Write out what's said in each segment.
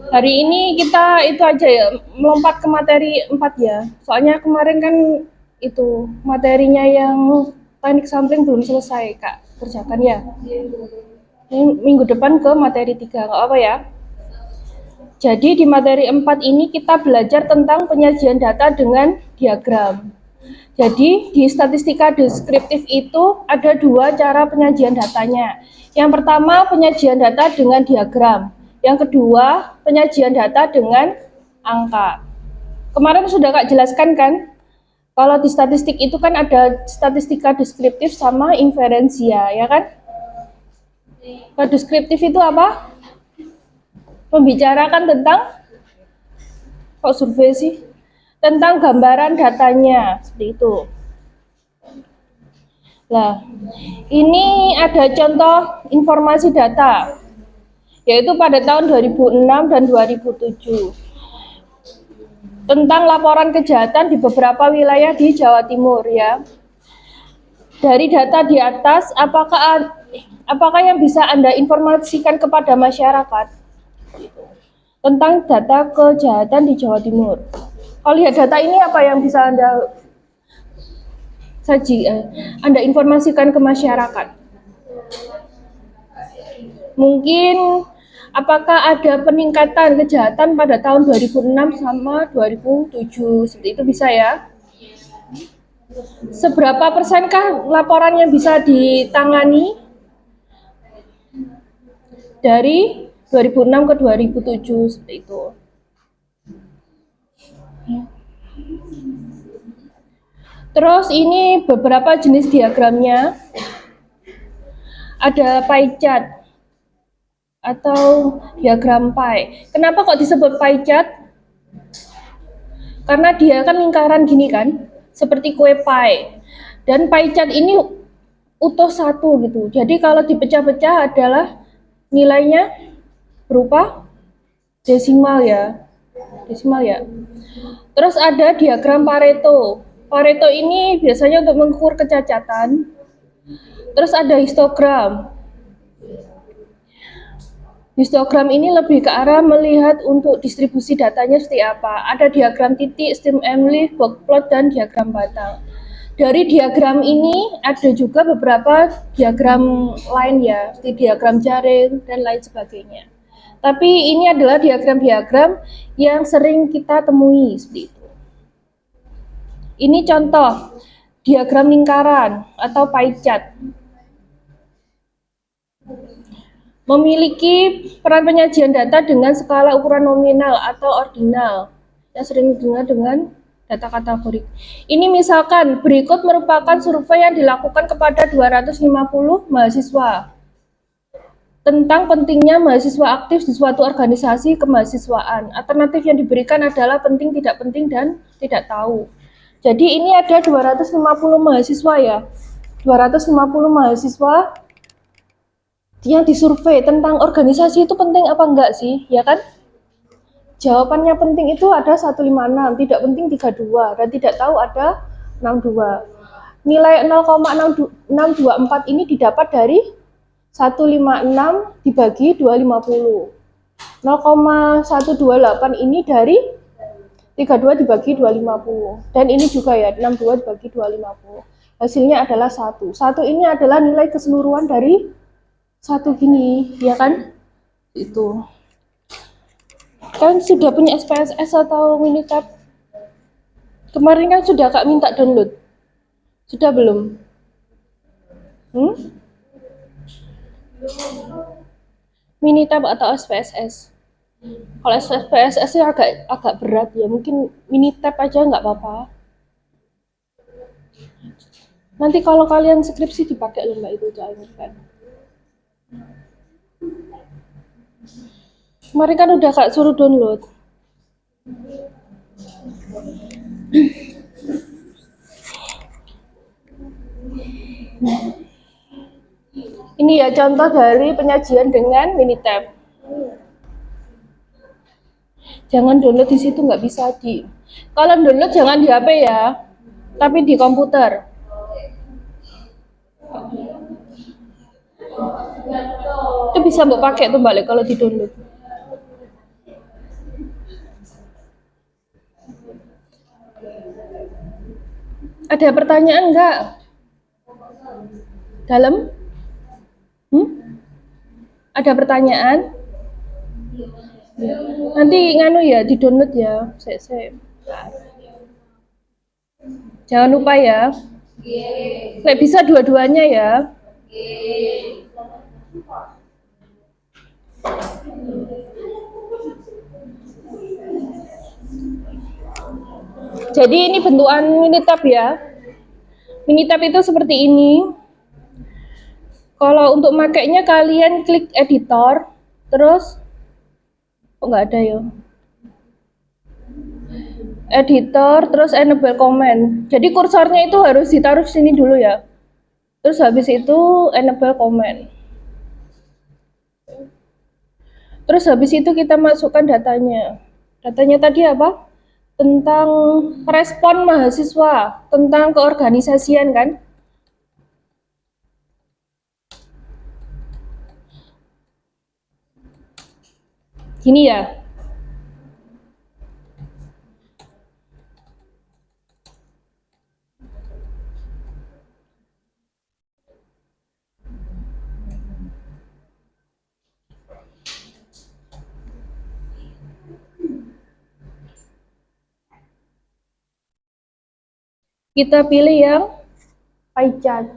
Hari ini kita itu aja ya, melompat ke materi 4 ya. Soalnya kemarin kan itu materinya yang teknik sampling belum selesai, Kak. Kerjakan ya. Ini minggu depan ke materi 3, nggak apa ya. Jadi di materi 4 ini kita belajar tentang penyajian data dengan diagram. Jadi di statistika deskriptif itu ada dua cara penyajian datanya. Yang pertama penyajian data dengan diagram. Yang kedua penyajian data dengan angka. Kemarin sudah Kak jelaskan kan? Kalau di statistik itu kan ada statistika deskriptif sama inferensia, ya kan? Kalau deskriptif itu apa? Membicarakan tentang, kok survei sih? Tentang gambaran datanya, seperti itu. Nah, ini ada contoh informasi data, yaitu pada tahun 2006 dan 2007, tentang laporan kejahatan di beberapa wilayah di Jawa Timur ya. Dari data di atas, apakah yang bisa Anda informasikan kepada masyarakat tentang data kejahatan di Jawa Timur? Kalau lihat data ini, apa yang bisa Anda informasikan ke masyarakat? Mungkin apakah ada peningkatan kejahatan pada tahun 2006 sama 2007, seperti itu bisa ya? Seberapa persenkah laporan yang bisa ditangani dari 2006 ke 2007, seperti itu. Terus ini beberapa jenis diagramnya. Ada pie chart atau diagram pie. Kenapa kok disebut pie chart? Karena dia kan lingkaran gini kan, seperti kue pie. Dan pie chart ini utuh satu gitu. Jadi kalau dipecah-pecah adalah nilainya berupa desimal ya. Desimal ya. Terus ada diagram Pareto. Pareto ini biasanya untuk mengukur kecacatan. Terus ada histogram. Histogram ini lebih ke arah melihat untuk distribusi datanya seperti apa. Ada diagram titik, stem Emily, box plot, dan diagram batang. Dari diagram ini ada juga beberapa diagram lain ya, seperti diagram jaring dan lain sebagainya. Tapi ini adalah diagram-diagram yang sering kita temui seperti itu. Ini contoh diagram lingkaran atau pie chart. Memiliki peran penyajian data dengan skala ukuran nominal atau ordinal yang sering didengar dengan data kategorik. Ini misalkan berikut merupakan survei yang dilakukan kepada 250 mahasiswa tentang pentingnya mahasiswa aktif di suatu organisasi kemahasiswaan. Alternatif yang diberikan adalah penting, tidak penting, dan tidak tahu. Jadi ini ada 250 mahasiswa ya. 250 mahasiswa yang disurvei tentang organisasi itu penting apa enggak sih, ya kan? Jawabannya penting itu ada 156, tidak penting 32, dan tidak tahu ada 62. Nilai 0,624 ini didapat dari 156 dibagi 250. 0,128 ini dari 32 dibagi 250. Dan ini juga ya, 62 dibagi 250. Hasilnya adalah 1. 1 ini adalah nilai keseluruhan dari satu gini, ya kan? Itu kan sudah punya SPSS atau Minitab? Kemarin kan sudah Kak minta download, sudah belum? Minitab atau SPSS? Kalau SPSS ya agak berat ya, mungkin Minitab aja nggak apa-apa. Nanti kalau kalian skripsi dipakai loh Mbak, itu jangan kan. Kemarin kan udah Kak suruh download. Ini ya contoh dari penyajian dengan Minitab. Jangan download di situ, nggak bisa di. Kalau download jangan di HP ya, tapi di komputer. Itu bisa mbok pakai tuh balik kalau di download. Ada pertanyaan nggak? Dalam? Ada pertanyaan? Nanti nganu ya, di download ya. Saya. Jangan lupa ya. Nek bisa dua-duanya ya. Jadi ini bentukan Minitab ya. Minitab itu seperti ini. Kalau untuk makainya kalian klik editor, terus kok nggak ada ya? Editor, terus enable comment. Jadi kursornya itu harus ditaruh sini dulu ya. Terus habis itu enable comment. Terus habis itu kita masukkan datanya. Datanya tadi apa? Tentang respon mahasiswa, tentang keorganisasian kan? Gini ya. Kita pilih yang pie chart.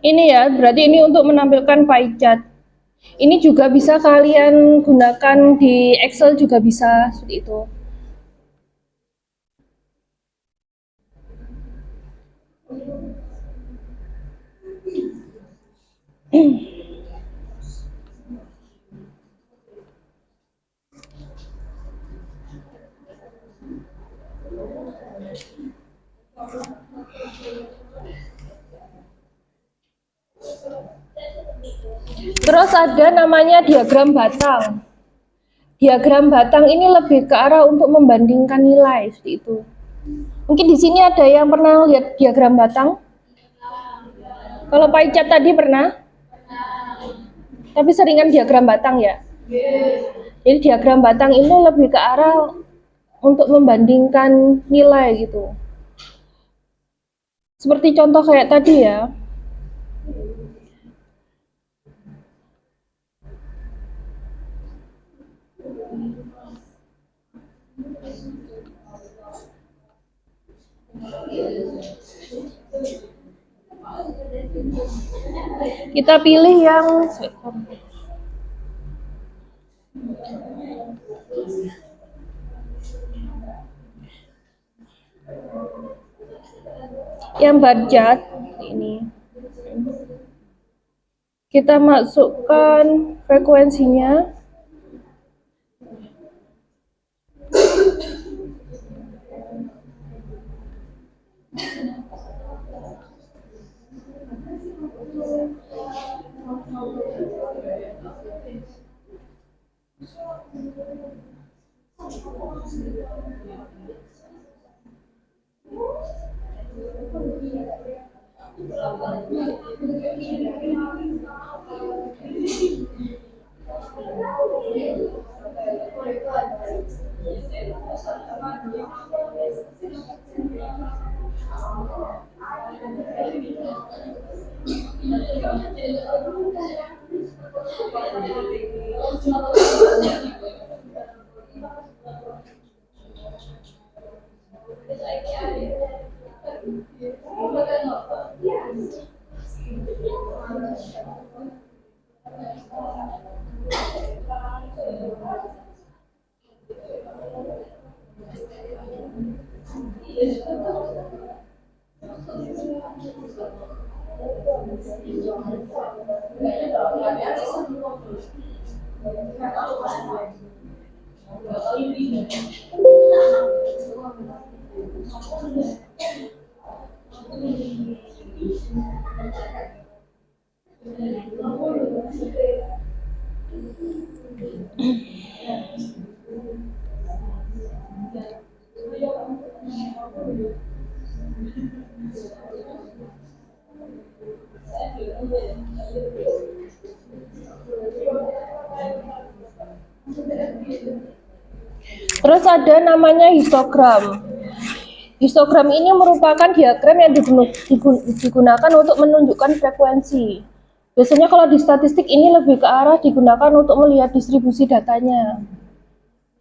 Ini ya, berarti ini untuk menampilkan pie chart. Ini juga bisa kalian gunakan di Excel juga bisa seperti itu. Terus ada namanya diagram batang. Diagram batang ini lebih ke arah untuk membandingkan nilai seperti itu. Mungkin di sini ada yang pernah lihat diagram batang? Kalau pie chart tadi pernah? Tapi seringan diagram batang ya. Jadi diagram batang ini lebih ke arah untuk membandingkan nilai gitu. Seperti contoh kayak tadi ya. Kita pilih yang bar chart ini. Kita masukkan frekuensinya. Terus ada namanya histogram. Histogram ini merupakan diagram yang digunakan untuk menunjukkan frekuensi. Biasanya kalau di statistik ini lebih ke arah digunakan untuk melihat distribusi datanya.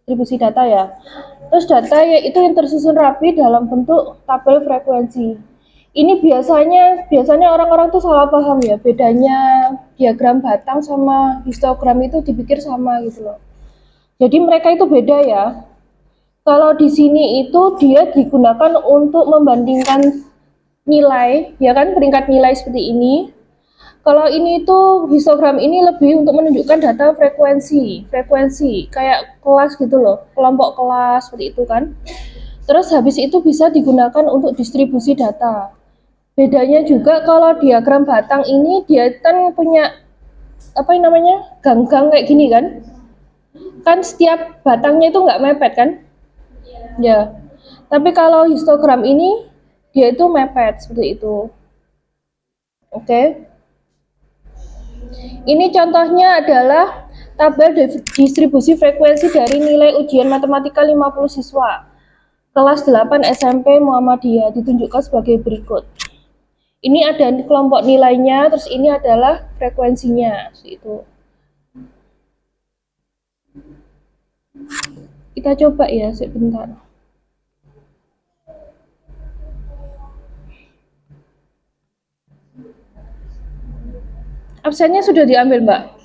Distribusi data ya. Terus data yaitu yang tersusun rapi dalam bentuk tabel frekuensi. Ini biasanya orang-orang tuh salah paham ya, bedanya diagram batang sama histogram itu dipikir sama gitu loh. Jadi mereka itu beda ya. Kalau di sini itu dia digunakan untuk membandingkan nilai, ya kan, peringkat nilai seperti ini. Kalau ini tuh histogram ini lebih untuk menunjukkan data frekuensi kayak kelas gitu loh, kelompok kelas seperti itu kan. Terus habis itu bisa digunakan untuk distribusi data. Bedanya juga kalau diagram batang ini dia kan punya apa namanya gang-gang kayak gini kan. Kan setiap batangnya itu nggak mepet kan? Ya. Tapi kalau histogram ini dia itu mepet seperti itu. Oke. Ini contohnya adalah tabel distribusi frekuensi dari nilai ujian matematika 50 siswa kelas 8 SMP Muhammadiyah ditunjukkan sebagai berikut. Ini ada kelompok nilainya, terus ini adalah frekuensinya, itu. Kita coba ya, sebentar. Absennya sudah diambil, Mbak?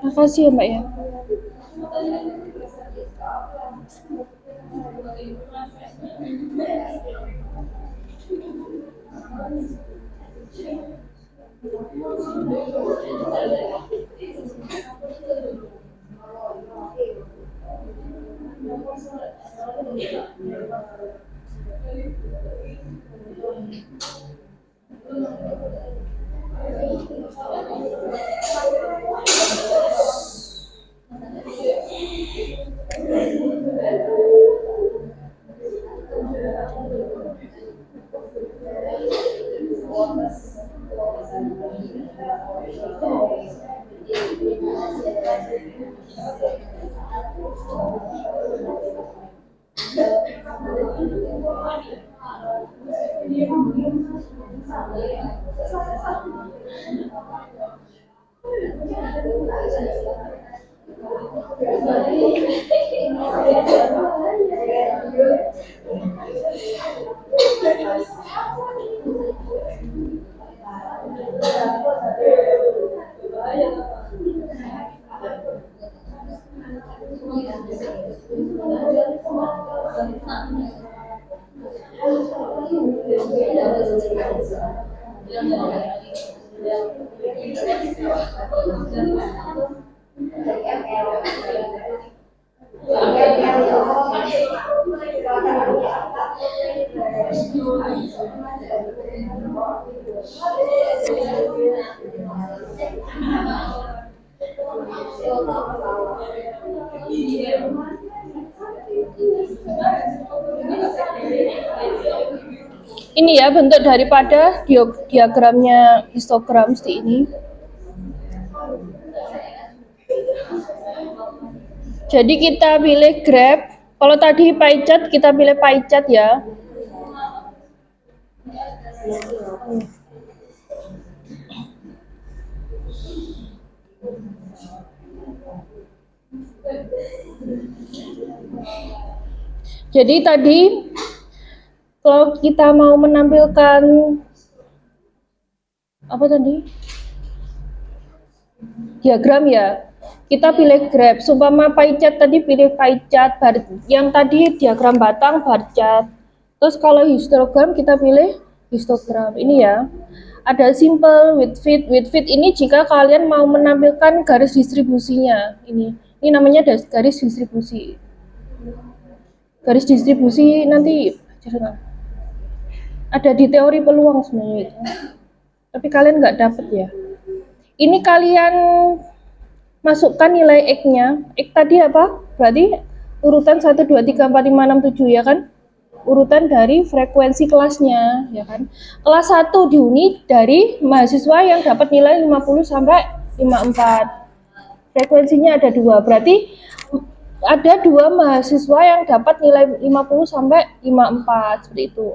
Makasih ya, Mbak ya. Ini ya bentuk daripada diagramnya histogram seperti ini. Jadi kita pilih graph. Kalau tadi pie chart, kita pilih pie chart ya. Jadi tadi kalau kita mau menampilkan apa tadi? Diagram ya. Kita pilih graph. Sumpama pie chart tadi pilih pie chart, yang tadi diagram batang bar chart. Terus kalau histogram kita pilih histogram. Ini ya. Ada simple, width fit ini jika kalian mau menampilkan garis distribusinya. Ini namanya garis distribusi. Garis distribusi nanti ada di teori peluang sebenarnya itu. Tapi kalian nggak dapet ya. Ini kalian masukkan nilai X-nya. X tadi apa? Berarti urutan 1, 2, 3, 4, 5, 6, 7 ya kan? Urutan dari frekuensi kelasnya ya kan. Kelas 1 dihuni dari mahasiswa yang dapat nilai 50 sampai 54. Frekuensinya ada 2. Berarti ada 2 mahasiswa yang dapat nilai 50 sampai 54 seperti itu.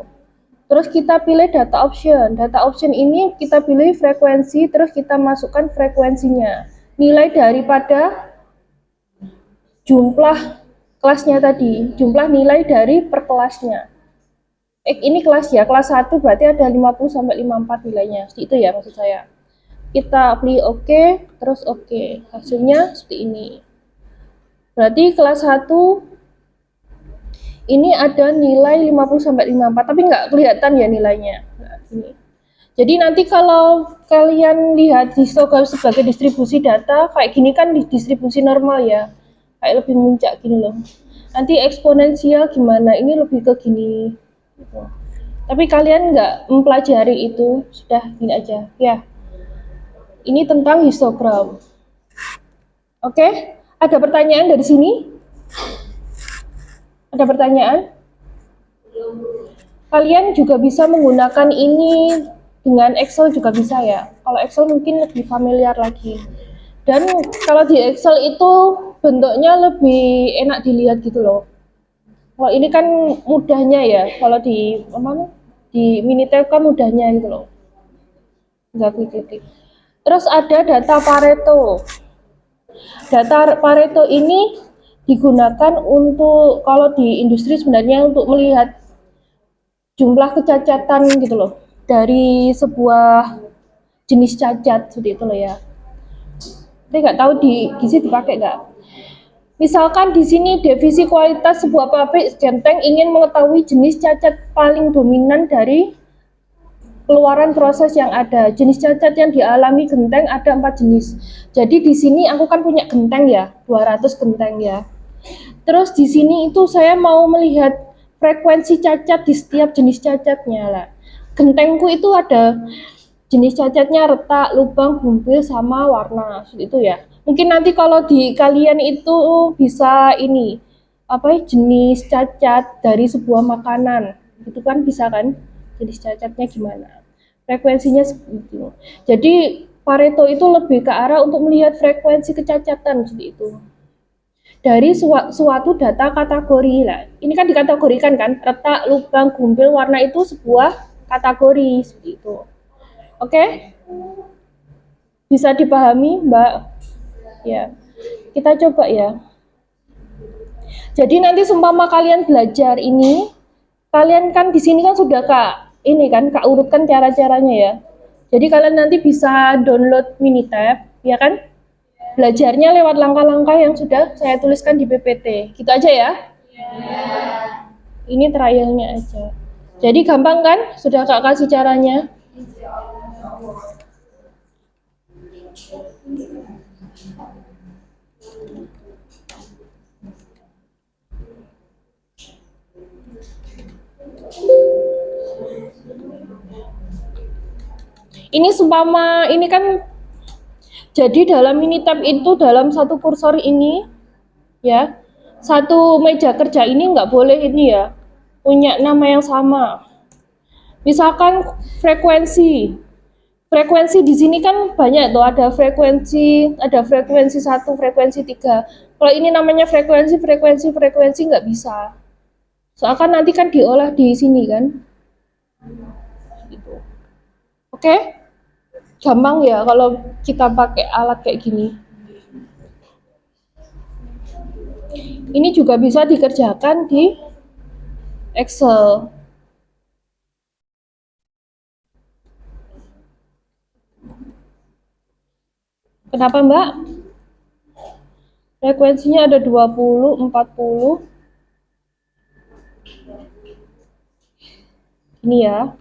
Terus kita pilih data option. Data option ini kita pilih frekuensi, terus kita masukkan frekuensinya. Nilai daripada jumlah kelasnya tadi, jumlah nilai dari per kelasnya. Ini kelas ya, kelas 1 berarti ada 50 sampai 54 nilainya. Seperti itu ya maksud saya. Kita pilih oke, terus oke. Hasilnya seperti ini. Berarti kelas 1 ini ada nilai 50 sampai 54, tapi nggak kelihatan ya nilainya. Nah, ini. Jadi nanti kalau kalian lihat histogram sebagai distribusi data, kayak gini kan distribusi normal ya. Kayak lebih muncak gini loh. Nanti eksponensial gimana, ini lebih ke gini. Gitu. Tapi kalian nggak mempelajari itu, sudah gini aja. Ya, ini tentang histogram. Oke, ada pertanyaan dari sini? Ada pertanyaan? Kalian juga bisa menggunakan ini dengan Excel juga bisa ya. Kalau Excel mungkin lebih familiar lagi. Dan kalau di Excel itu bentuknya lebih enak dilihat gitu loh. Kalau ini kan mudahnya ya. Kalau di Minitab kan mudahnya gitu loh. Enggak klik-klik. Terus ada data Pareto. Data Pareto ini digunakan untuk kalau di industri sebenarnya untuk melihat jumlah kecacatan gitu loh dari sebuah jenis cacat seperti itu loh ya. Tapi nggak tahu di gizi dipakai nggak. Misalkan di sini divisi kualitas sebuah pabrik genteng ingin mengetahui jenis cacat paling dominan dari keluaran proses yang ada. Jenis cacat yang dialami genteng ada 4 jenis. Jadi di sini aku kan punya genteng ya, 200 genteng ya. Terus di sini itu saya mau melihat frekuensi cacat di setiap jenis cacatnya lah. Gentengku itu ada jenis cacatnya retak, lubang, bumpil, sama warna, seperti itu ya. Mungkin nanti kalau di kalian itu bisa ini apa jenis cacat dari sebuah makanan, itu kan bisa kan jenis cacatnya gimana, frekuensinya seperti itu. Jadi Pareto itu lebih ke arah untuk melihat frekuensi kecacatan seperti itu dari suatu data kategori lah. Ini kan dikategorikan kan, retak, lubang, gumpil, warna itu sebuah kategori seperti itu. Oke? Bisa dipahami, Mbak? Ya. Kita coba ya. Jadi nanti seumpama kalian belajar ini, kalian kan di sini kan sudah Kak urutkan cara-caranya ya. Jadi kalian nanti bisa download Minitab, ya kan? Belajarnya lewat langkah-langkah yang sudah saya tuliskan di PPT. Gitu aja ya. Ini trialnya aja. Jadi gampang kan? Sudah Kak kasih caranya. Ini seumpama ini kan, jadi dalam Minitab itu dalam satu kursor ini ya, satu meja kerja ini nggak boleh ini ya punya nama yang sama. Misalkan frekuensi, frekuensi di sini kan banyak tuh, ada frekuensi 1, frekuensi 3. Kalau ini namanya frekuensi nggak bisa. Soalnya nanti kan diolah di sini kan. Gitu. Oke? Gampang ya kalau kita pakai alat kayak gini. Ini juga bisa dikerjakan di Excel. Kenapa Mbak? Frekuensinya ada 20, 40. Ini ya.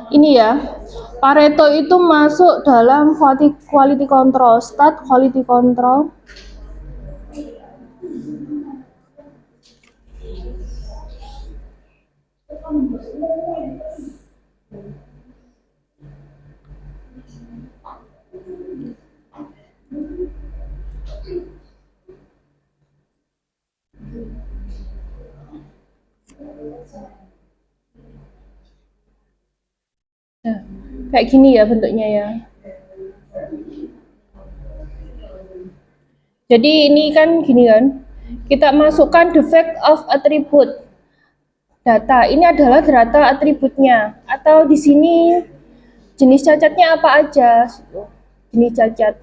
Ini ya, Pareto itu masuk dalam quality control, start quality control. Nah, kayak gini ya bentuknya ya. Jadi ini kan gini kan, kita masukkan the fact of attribute data. Ini adalah data atributnya, atau di sini jenis cacatnya apa aja, jenis cacat.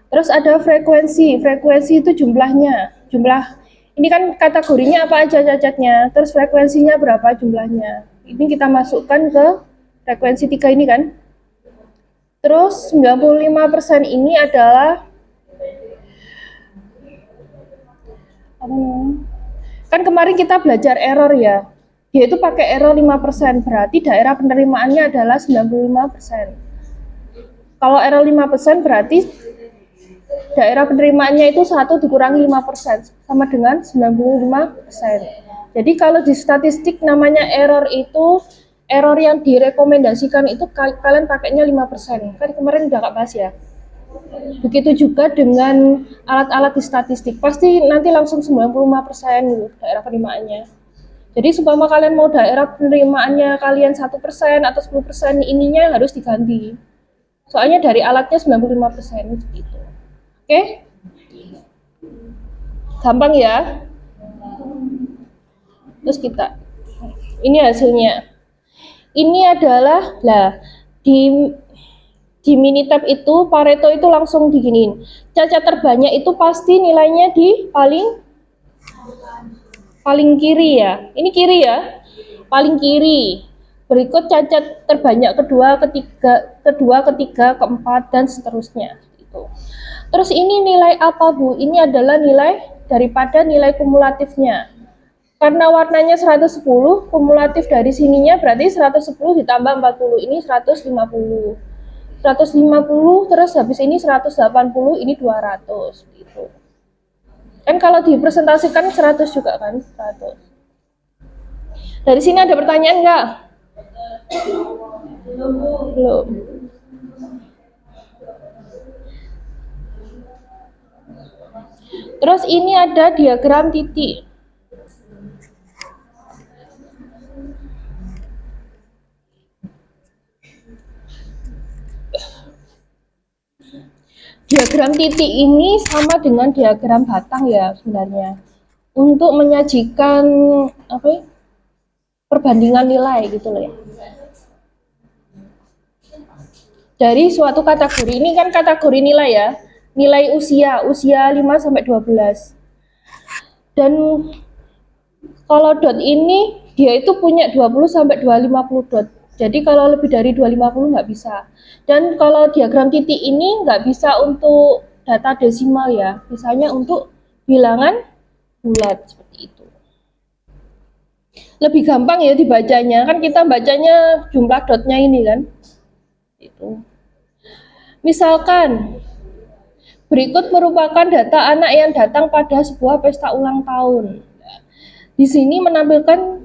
Terus ada frekuensi itu jumlahnya, ini kan kategorinya apa aja cacatnya, terus frekuensinya berapa jumlahnya. Ini kita masukkan ke frekuensi 3 ini kan. Terus 95% ini adalah kan kemarin kita belajar error ya. Dia itu pakai error 5%, berarti daerah penerimaannya adalah 95%. Kalau error 5% berarti daerah penerimaannya itu 1 dikurangi 5%, sama dengan 95%. Jadi kalau di statistik namanya error itu, error yang direkomendasikan itu kalian pakainya 5%. Kan kemarin udah Kak bahas ya. Begitu juga dengan alat-alat di statistik, pasti nanti langsung 95% gitu daerah penerimaannya. Jadi supaya kalian mau daerah penerimaannya kalian 1% atau 10%, ininya harus diganti. Soalnya dari alatnya 95% gitu. Oke? Gampang ya? Terus kita, ini hasilnya. Ini adalah, di Minitab itu Pareto itu langsung diginiin. Cacat terbanyak itu pasti nilainya di paling kiri ya. Ini kiri ya. Paling kiri. Berikut cacat terbanyak kedua, ketiga, keempat, dan seterusnya. Gitu. Terus ini nilai apa Bu? Ini adalah nilai daripada nilai kumulatifnya. Karena warnanya 110, kumulatif dari sininya berarti 110 ditambah 40, ini 150. 150, terus habis ini 180, ini 200 gitu. Kan kalau dipresentasikan 100 juga kan, 100. Dari sini ada pertanyaan enggak? Belum. Terus ini ada diagram titik. Diagram titik ini sama dengan diagram batang ya sebenarnya. untuk menyajikan apa ya, perbandingan nilai gitu loh ya. Dari suatu kategori, ini kan kategori nilai ya, nilai usia 5 sampai 12. Dan kalau dot ini dia itu punya 20 sampai 250 dot. Jadi kalau lebih dari 250 nggak bisa. Dan kalau diagram titik ini nggak bisa untuk data desimal ya, misalnya untuk bilangan bulat seperti itu. Lebih gampang ya dibacanya, kan kita bacanya jumlah dotnya ini kan. Itu. Misalkan berikut merupakan data anak yang datang pada sebuah pesta ulang tahun. Di sini menampilkan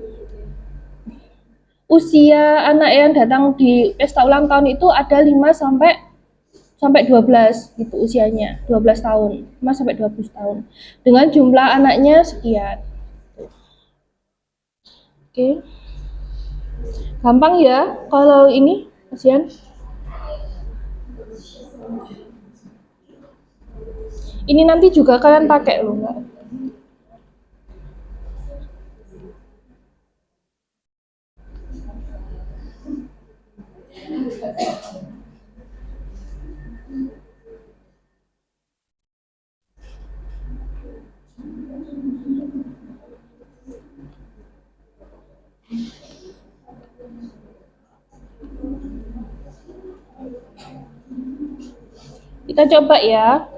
usia anak yang datang di pesta ulang tahun itu ada 5 sampai 12 gitu usianya, 12 tahun, 5 sampai 12 tahun. Dengan jumlah anaknya sekian. Oke. Gampang ya kalau ini, kasihan. Ini nanti juga kalian pakai loh, Mbak. Kita coba ya.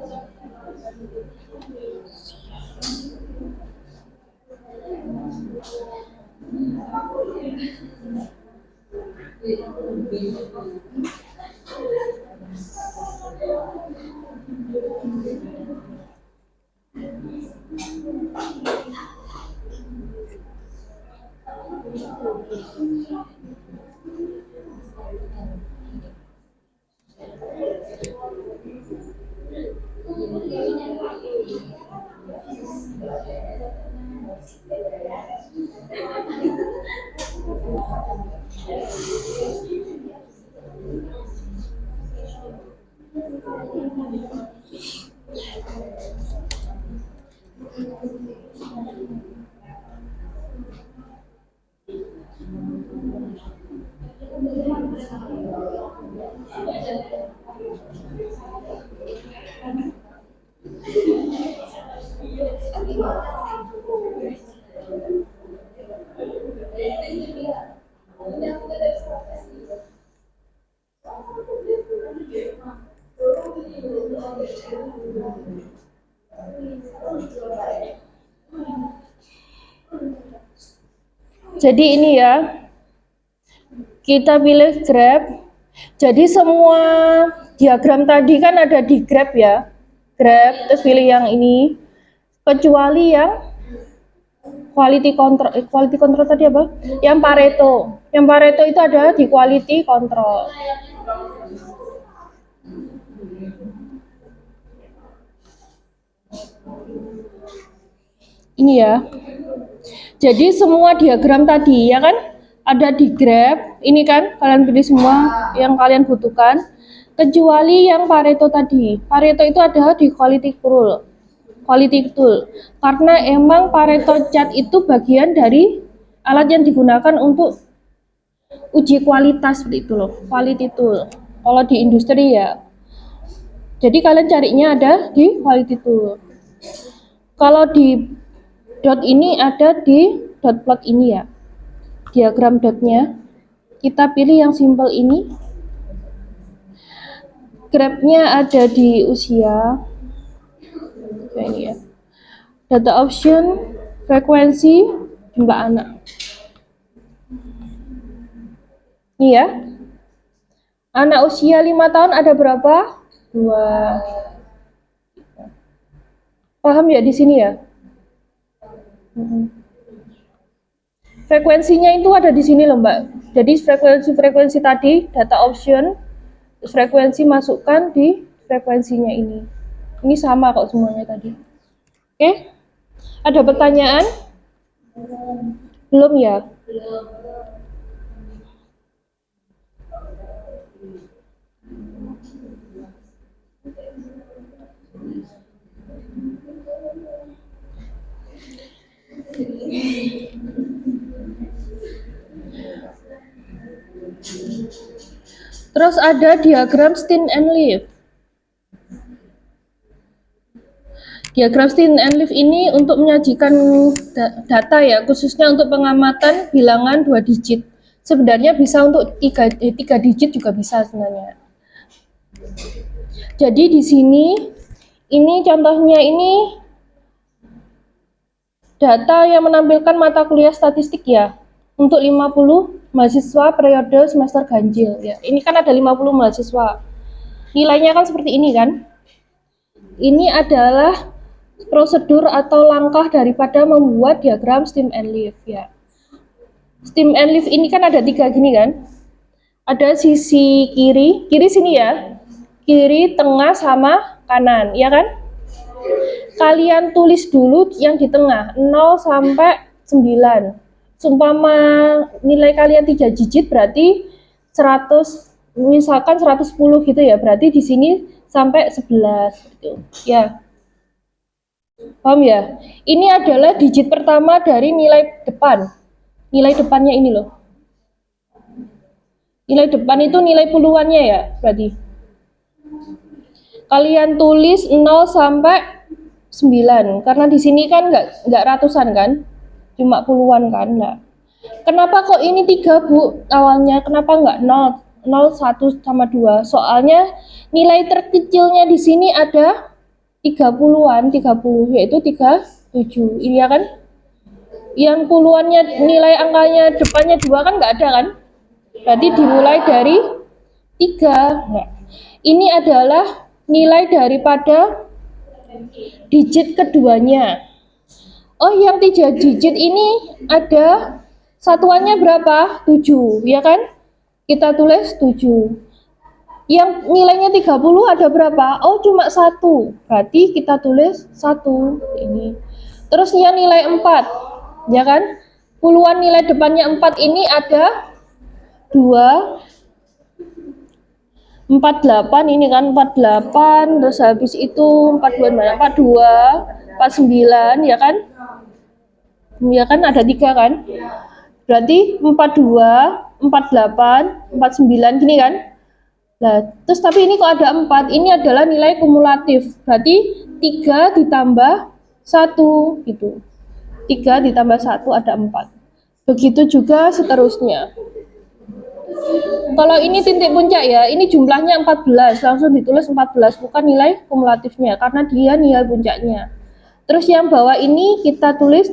Jadi ini ya, kita pilih grab. Jadi semua diagram tadi kan ada di grab ya, grab, terus pilih yang ini, kecuali yang quality control tadi apa? Yang Pareto itu ada di quality control. Ini ya. Jadi semua diagram tadi ya kan ada di grab, ini kan kalian pilih semua yang kalian butuhkan, kecuali yang Pareto tadi. Pareto itu ada di quality tool. Karena emang Pareto chart itu bagian dari alat yang digunakan untuk uji kualitas seperti itu loh, quality tool. Kalau di industri ya. Jadi kalian carinya ada di quality tool. Kalau di dot ini ada di dot plot ini ya. Diagram dotnya. Kita pilih yang simple ini. Grabnya ada di usia. Ini ya. Data option, frekuensi, jumlah anak. Ini ya. Anak usia 5 tahun ada berapa? 2. Paham ya di sini ya? Frekuensinya itu ada di sini loh Mbak. Jadi frekuensi tadi, data option, frekuensi masukkan di frekuensinya ini. Ini sama kok semuanya tadi. Oke? Ada pertanyaan? Belum ya? Terus ada diagram Stein and Leaf. Diagram Stein and Leaf ini untuk menyajikan data ya, khususnya untuk pengamatan bilangan 2 digit. Sebenarnya bisa untuk 3 digit juga bisa sebenarnya. Jadi di sini ini contohnya ini data yang menampilkan mata kuliah statistik ya. Untuk 50 mahasiswa periode semester ganjil ya. Ini kan ada 50 mahasiswa. Nilainya kan seperti ini kan. Ini adalah prosedur atau langkah daripada membuat diagram Stein and Leaf ya. Stein and Leaf ini kan ada 3 gini kan. Ada sisi kiri sini ya. Kiri, tengah, sama kanan, ya kan? Kalian tulis dulu yang di tengah, 0 sampai 9. Sumpama nilai kalian 3 digit berarti 100, misalkan 110 gitu ya, berarti di sini sampai 11 gitu. Ya. Paham ya? Ini adalah digit pertama dari nilai depan. Nilai depannya ini loh. Nilai depan itu nilai puluhannya ya, berarti. Kalian tulis 0 sampai 9, karena di sini kan nggak ratusan kan, cuma puluhan kan. Nah, kenapa kok ini 3 Bu awalnya, kenapa nggak 0, 0, 1 sama 2? Soalnya nilai terkecilnya di sini ada 30-an, 30 yaitu 37, ini ya kan? Yang puluhannya nilai angkanya depannya 2 kan nggak ada kan? Berarti dimulai dari 3. Nah, ini adalah nilai daripada digit keduanya. Oh, yang 3 digit ini ada satuannya berapa? 7, ya kan? Kita tulis 7. Yang nilainya 30 ada berapa? Oh, cuma 1. Berarti kita tulis 1 ini. Terus yang nilai 4, ya kan? Puluhan nilai depannya 4 ini ada 2, 48 ini kan, 48, terus habis itu 42 mana? 42, 49 ya kan? Ya kan ada 3 kan? Berarti 42, 48, 49 gini kan? Nah, terus tapi ini kok ada 4? Ini adalah nilai kumulatif. Berarti 3 ditambah 1 gitu. 3 ditambah 1 ada 4. Begitu juga seterusnya. Kalau ini titik puncak ya, ini jumlahnya 14, langsung ditulis 14, bukan nilai kumulatifnya, karena dia nilai puncaknya. Terus yang bawah ini kita tulis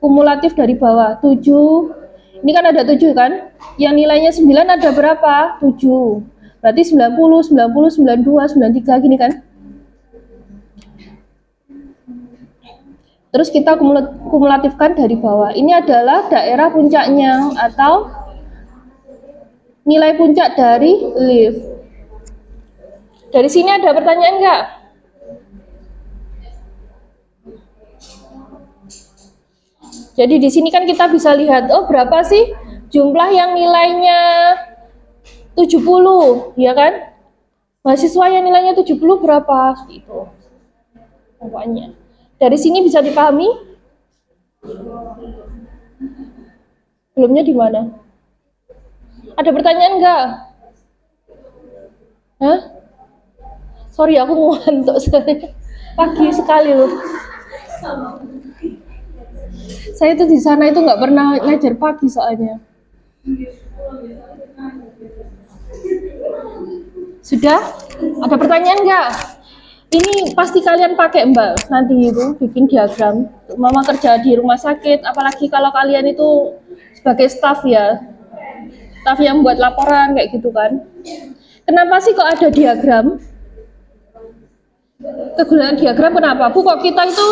kumulatif dari bawah, 7, ini kan ada 7 kan, yang nilainya 9 ada berapa? 7, berarti 90, 90, 92, 93 gini kan. Terus kita kumulatifkan dari bawah, ini adalah daerah puncaknya atau nilai puncak dari Leaf. Dari sini ada pertanyaan enggak? Jadi di sini kan kita bisa lihat, oh berapa sih jumlah yang nilainya 70, ya kan? Mahasiswa yang nilainya 70 berapa? Gitu. Pokoknya. Dari sini bisa dipahami? Belumnya di mana? Ada pertanyaan enggak? Hah? Sorry, aku ngantuk sekali. Pagi sekali loh. Saya tuh di sana itu nggak pernah ngajar pagi soalnya. Sudah? Ada pertanyaan enggak? Ini pasti kalian pakai Mbak nanti itu bikin diagram. Mama kerja di rumah sakit, apalagi kalau kalian itu sebagai staf ya. Staf yang buat laporan kayak gitu kan. Kenapa sih kok ada diagram? Kegunaan diagram kenapa? Bu, kok kita itu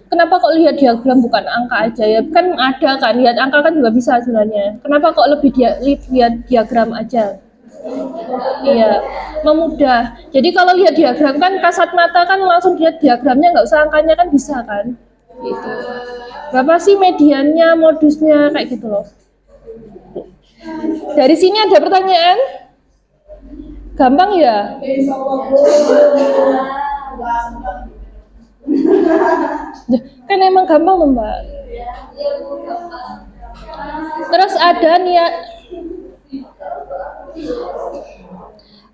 kenapa kok lihat diagram bukan angka aja ya? Kan ada kan, lihat angka kan juga bisa sebenarnya. Kenapa kok lebih lihat diagram aja? Iya, memudah. Jadi kalau lihat diagram kan kasat mata kan langsung lihat diagramnya, nggak usah angkanya kan bisa kan? Gitu. Berapa sih mediannya, modusnya kayak gitu loh. Dari sini ada pertanyaan? Gampang ya? Kan emang gampang loh, Mbak. Terus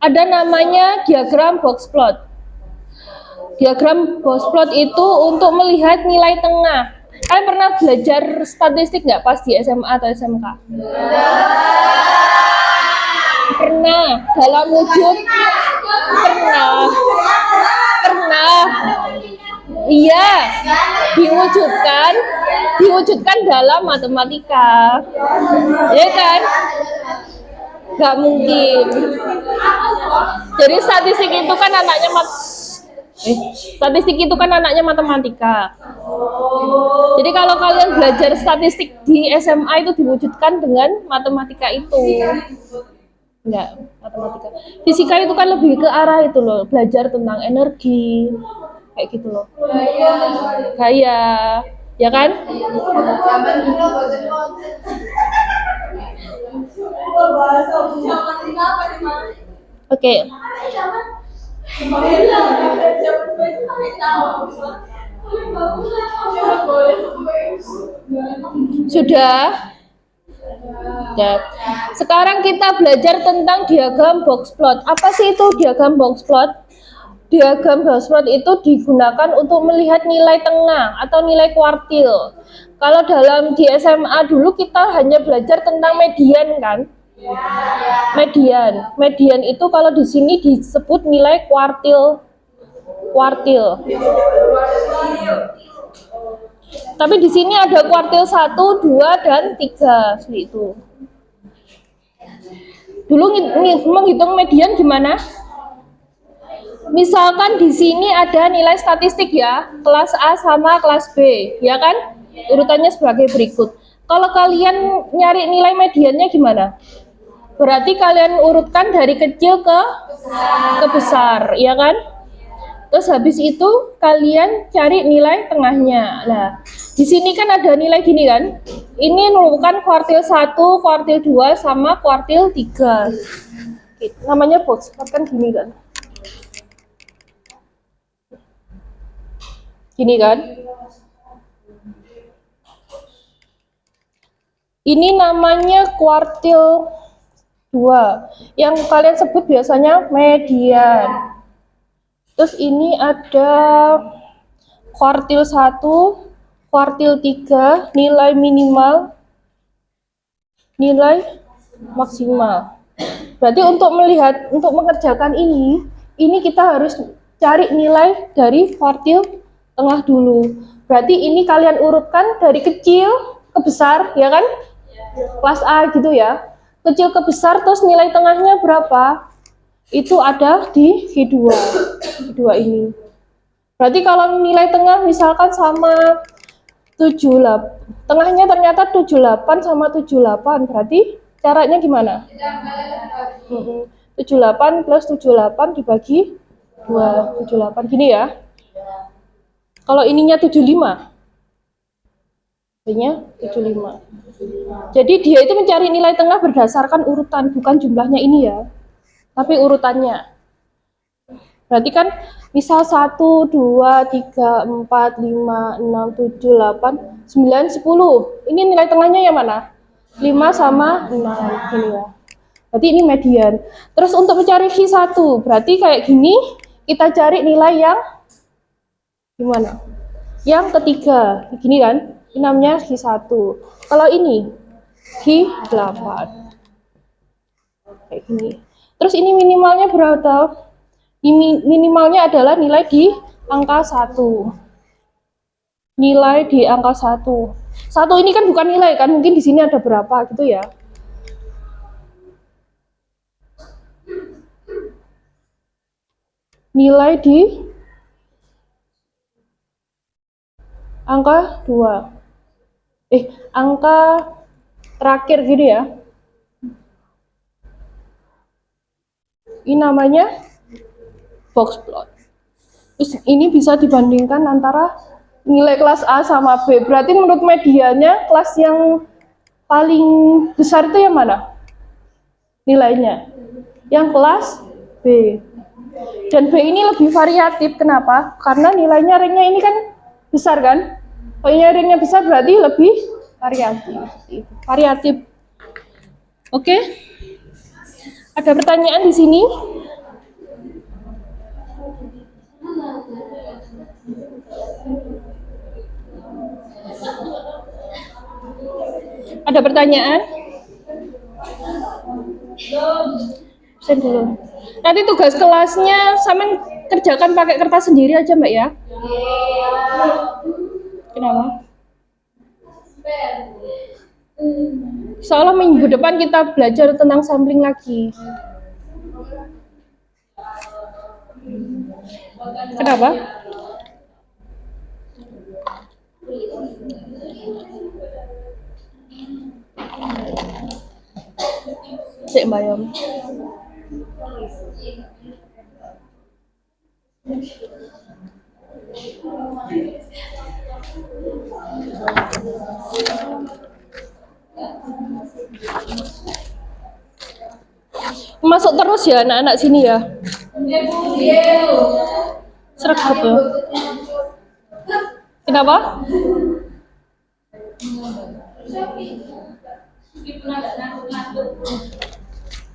ada namanya diagram box plot. Diagram box plot itu untuk melihat nilai tengah. Kalian pernah belajar statistik nggak pas di SMA atau SMK? Pernah. Dalam wujud? Pernah. Pernah. Iya, diwujudkan dalam matematika. Ya kan? Nggak mungkin. Jadi statistik itu kan anaknya matematika. Jadi kalau kalian belajar statistik di SMA itu diwujudkan dengan matematika itu. Enggak, matematika. Fisika itu kan lebih ke arah itu loh, belajar tentang energi, kayak gitu loh. Gaya, ya kan? Oke. Sudah? Ya. Sekarang kita belajar tentang diagram box plot. Apa sih itu diagram box plot? Diagram box plot itu digunakan untuk melihat nilai tengah atau nilai kuartil. Kalau dalam di SMA dulu kita hanya belajar tentang median kan? Median itu kalau di sini disebut nilai kuartil. Tapi di sini ada kuartil 1, 2, dan 3 seperti itu. Dulu menghitung median gimana? Misalkan di sini ada nilai statistik ya, kelas A sama kelas B, ya kan? Urutannya sebagai berikut. Kalau kalian nyari nilai mediannya gimana? Berarti kalian urutkan dari kecil ke besar, ya kan? Terus habis itu kalian cari nilai tengahnya. Nah, di sini kan ada nilai gini kan? Ini merupakan kuartil 1, kuartil 2, sama kuartil 3. Namanya box plot kan gini kan? Gini kan? Ini namanya kuartil 2. Yang kalian sebut biasanya median. Terus ini ada kuartil 1, kuartil 3, nilai minimal, nilai maksimal. Berarti untuk mengerjakan ini kita harus cari nilai dari kuartil tengah dulu. Berarti ini kalian urutkan dari kecil ke besar, ya kan? Kelas A gitu ya. Kecil ke besar, terus nilai tengahnya berapa? Itu ada di V2 ini. Berarti kalau nilai tengah misalkan sama 78, tengahnya ternyata 78 sama 78, berarti caranya gimana? 78 plus 78 dibagi 2, 78 gini ya. Kalau ininya 75, ininya 75. Jadi dia itu mencari nilai tengah berdasarkan urutan, bukan jumlahnya ini ya, tapi urutannya. Berarti kan misal 1, 2, 3, 4, 5, 6, 7, 8, 9, 10. Ini nilai tengahnya yang mana? 5 sama 6 ini ya. Berarti ini median. Terus untuk mencari V1, berarti kayak gini, kita cari nilai yang gimana? Yang ketiga, gini kan? Ini namanya V1. Kalau ini V8. Kayak gini. Terus ini minimalnya berapa? Minimalnya adalah nilai di angka 1. Nilai di angka 1. 1 ini kan bukan nilai kan, mungkin di sini ada berapa gitu ya. Nilai di angka 2. Angka terakhir gini ya. Ini namanya box plot. Terus ini bisa dibandingkan antara nilai kelas A sama B. Berarti menurut medianya kelas yang paling besar itu yang mana? Nilainya. Yang kelas B. Dan B ini lebih variatif. Kenapa? Karena nilainya ringnya ini kan besar kan? Kalau nyaringnya besar berarti lebih variatif. Variatif. Oke? Ada pertanyaan di sini? Ada pertanyaan? Saya dulu. Nanti tugas kelasnya sama kerjakan pakai kertas sendiri aja Mbak ya. Kenapa? Soalnya minggu depan kita belajar tentang sampling lagi. Kenapa? Cek bayam. Masuk terus ya anak-anak sini ya. Sergap ya. Kenapa?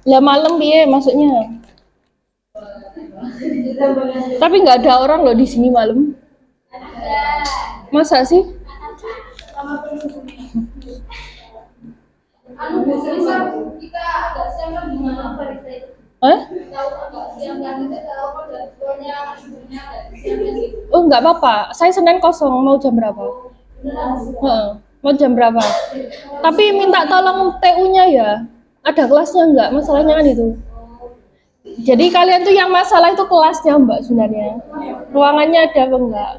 Lah malam piye masuknya? Tapi nggak ada orang loh di sini malam. Masa sih? Hah? Oh nggak apa-apa. Saya Senin kosong. Mau jam berapa? Mau jam berapa? Tapi minta tolong TU-nya ya. Ada kelasnya nggak? Masalahnya kan itu. Jadi kalian tuh yang masalah itu kelasnya Mbak sebenarnya. Ruangannya ada apa enggak?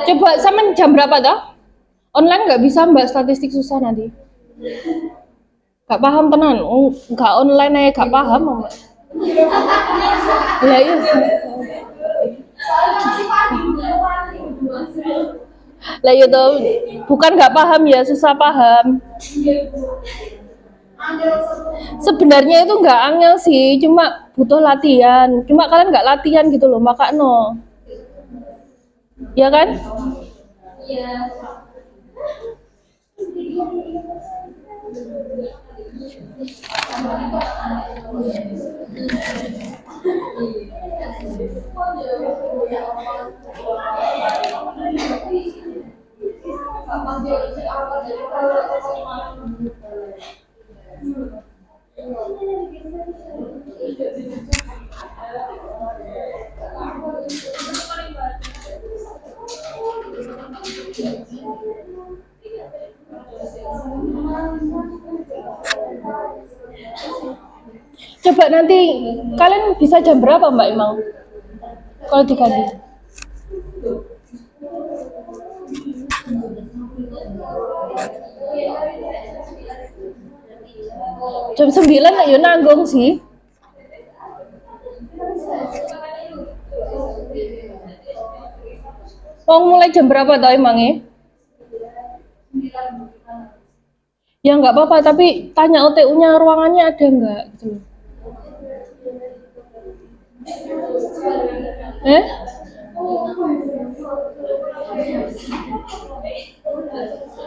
Coba sama jam berapa toh? Online nggak bisa Mbak, statistik susah nanti. Gak paham tenan. Nggak online aja gak paham Mbak. Lah iya. Lah iya toh, bukan nggak paham ya, susah paham. Sebenarnya itu nggak angel sih, cuma butuh latihan. Cuma kalian nggak latihan gitu loh, makanya. Ya kan? Coba nanti kalian bisa jam berapa Mbak emang? Kalau diganti? Jam 9 lah ya nanggung sih. Mau mulai jam berapa tau emangnya? Ya nggak apa-apa, tapi tanya OTU-nya ruangannya ada nggak gitu loh.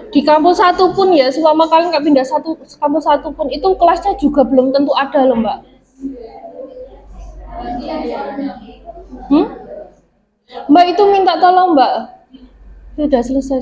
Di kampus satu pun ya, selama kalian nggak pindah kampus satu pun, itu kelasnya juga belum tentu ada loh Mbak. Mbak itu minta tolong Mbak. Sudah selesai.